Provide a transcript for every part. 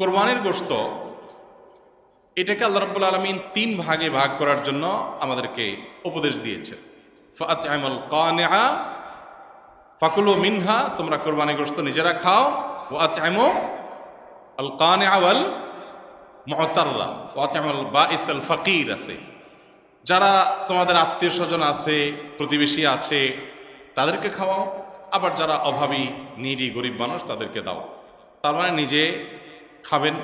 কোরবানির গোশত এটাকে আল্লাহ রাব্বুল আলামিন তিন ভাগে ভাগ করার জন্য আমাদেরকে উপদেশ দিয়েছেন। ফাআত'আমুল কানিআ ফাকুলু মিনহা, তোমরা কোরবানির গোশত নিজেরা খাও। ওয়া আত'আমু আল কানিআ ওয়াল মু'তাররা ওয়া আত'আমুল বাঈসাল ফাকির আছে, যারা তোমাদের আত্মীয় স্বজন আছে, প্রতিবেশী আছে, তাদেরকে খাওয়াও। আবার যারা অভাবী, নিডি, গরিব মানুষ, তাদেরকে দাও। তার মানে নিজে খাবেন,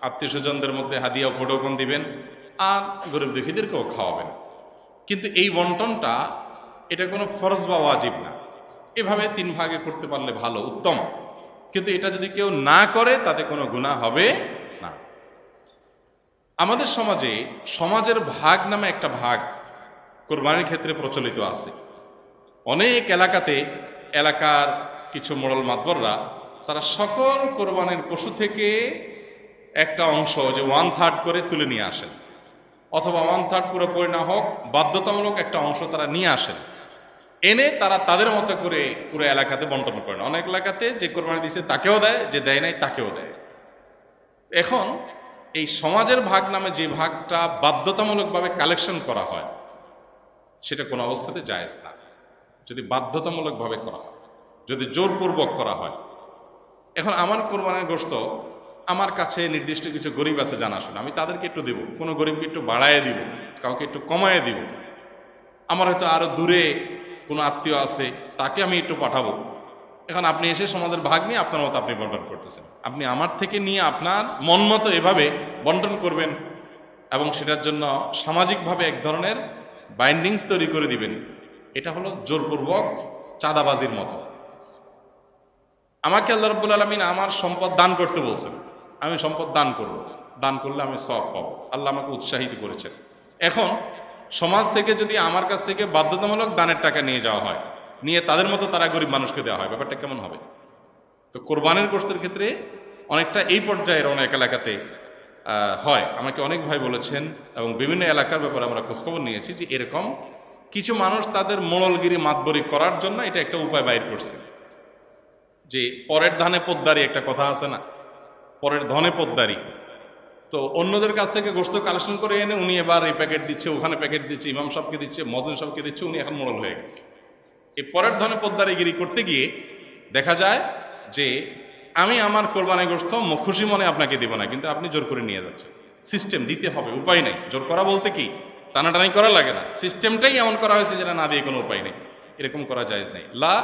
আত্মীয় স্বজনদের মধ্যে হাদিয়া উপঢৌকন দিবেন, আর গরিব দুঃখীদেরকেও খাওয়াবেন। কিন্তু এই বন্টনটা এটা কোনো ফরজ বা ওয়াজিব না। এভাবে তিন ভাগে করতে পারলে ভালো, উত্তম। কিন্তু এটা যদি কেউ না করে তাতে কোনো গুনাহ হবে না। আমাদের সমাজে সমাজের ভাগ নামে একটা ভাগ কোরবানির ক্ষেত্রে প্রচলিত আছে। অনেক এলাকাতে এলাকার কিছু মোড়ল মাতবররা তারা সকল কোরবানির পশু থেকে একটা অংশ, যে 1/3 করে তুলে নিয়ে আসেন, অথবা 1/3 পুরোপুরি না হোক বাধ্যতামূলক একটা অংশ তারা নিয়ে আসেন, এনে তারা তাদের মতো করে পুরো এলাকাতে বন্টন করেন। অনেক এলাকাতে যে কোরবানি দিয়েছে তাকেও দেয়, যে দেয় নাই তাকেও দেয়। এখন এই সমাজের ভাগ নামে যে ভাগটা বাধ্যতামূলকভাবে কালেকশন করা হয়, সেটা কোনো অবস্থাতে জায়েজ না। যদি বাধ্যতামূলকভাবে করা হয়, যদি জোরপূর্বক করা হয়। এখন আমার কোরবানির গোশত আমার কাছে নির্দিষ্ট কিছু গরিব আছে জানাশোনা, আমি তাদেরকে একটু দেব, কোনো গরিবকে একটু বাড়ায় দিব, কাউকে একটু কমায় দিব। আমার হয়তো আরো দূরে কোনো আত্মীয় আছে, তাকে আমি একটু পাঠাবো। এখন আপনি এসে সমাজের ভাগ নিয়ে আপনার মতো আপনি বন্টন করতেছেন। আপনি আমার থেকে নিয়ে আপনার মন মতো এভাবে বন্টন করবেন এবং সেটার জন্য সামাজিকভাবে এক ধরনের বাইন্ডিংস তৈরি করে দিবেন। এটা হলো জোরপূর্বক চাঁদাবাজির মতো। আমাকে আল্লাহ রাব্বুল আলামিন আমার সম্পদ দান করতে বলছেন, আমি সম্পদ দান করব, দান করলে আমি সওয়াব পাবো। আল্লাহ আমাকে উৎসাহিত করেছেন। এখন সমাজ থেকে যদি আমার কাছ থেকে বাধ্যতামূলক দানের টাকা নিয়ে যাওয়া হয়, নিয়ে তাদের মতো তারা গরিব মানুষকে দেওয়া হয়, ব্যাপারটা কেমন হবে? তো কোরবানির গোশতের ক্ষেত্রে অনেকটা এই পর্যায়ের অনেক এলাকাতে হয়। আমাকে অনেক ভাই বলেছেন এবং বিভিন্ন এলাকার ব্যাপারে আমরা খোঁজখবর নিয়েছি যে এরকম কিছু মানুষ তাদের মোড়লগিরি মাতবরি করার জন্য এটা একটা উপায় বাইর করছে। যে পরের ধানে পোদ্দারি একটা কথা আছে না, পরের ধনে পোদ্দারি। তো অন্যদের কাছ থেকে গোশত কালেকশন করে এনে উনি এবার এই প্যাকেট দিচ্ছে, ওখানে প্যাকেট দিচ্ছে, ইমাম সাহেবকে দিচ্ছে, মজুন সাহেবকে দিচ্ছে, উনি এখন মোড়ল হয়ে গেছে। এই পরের ধনে পোদ্দারিগিরি করতে গিয়ে দেখা যায় যে আমি আমার কোরবানির গোশত খুশি মনে আপনাকে দিব না, কিন্তু আপনি জোর করে নিয়ে যাচ্ছেন। সিস্টেম দিতে হবে, উপায় নাই। জোর করা বলতে কি টানাটানি করা লাগে না, সিস্টেমটাই এমন করা হয়েছে যেটা না দিয়ে কোনো উপায় নেই। এরকম করা জায়েজ নাই। লা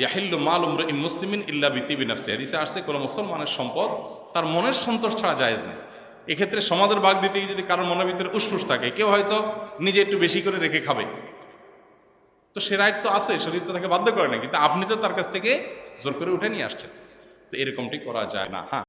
ইয়াহিল্লু মালু ইমরিইন মুসলিমিন ইল্লা বিতিবি নাফসি, হাদিসে আসছে কোনো মুসলমানের সম্পদ তার মনের সন্তোষ ছাড়া জায়েজ নেই। এক্ষেত্রে সমাজের ভাগ দিতে গিয়ে যদি কারোর মনের ভিতরে উসফুস থাকে, কেউ হয়তো নিজে একটু বেশি করে রেখে খাবে, তো সে রাইট তো আছে, শরীর তো তাকে বাধ্য করে না, কিন্তু আপনি তো তার কাছ থেকে জোর করে উঠে নিয়ে আসছেন। তো এরকমটি করা যায় না। হ্যাঁ।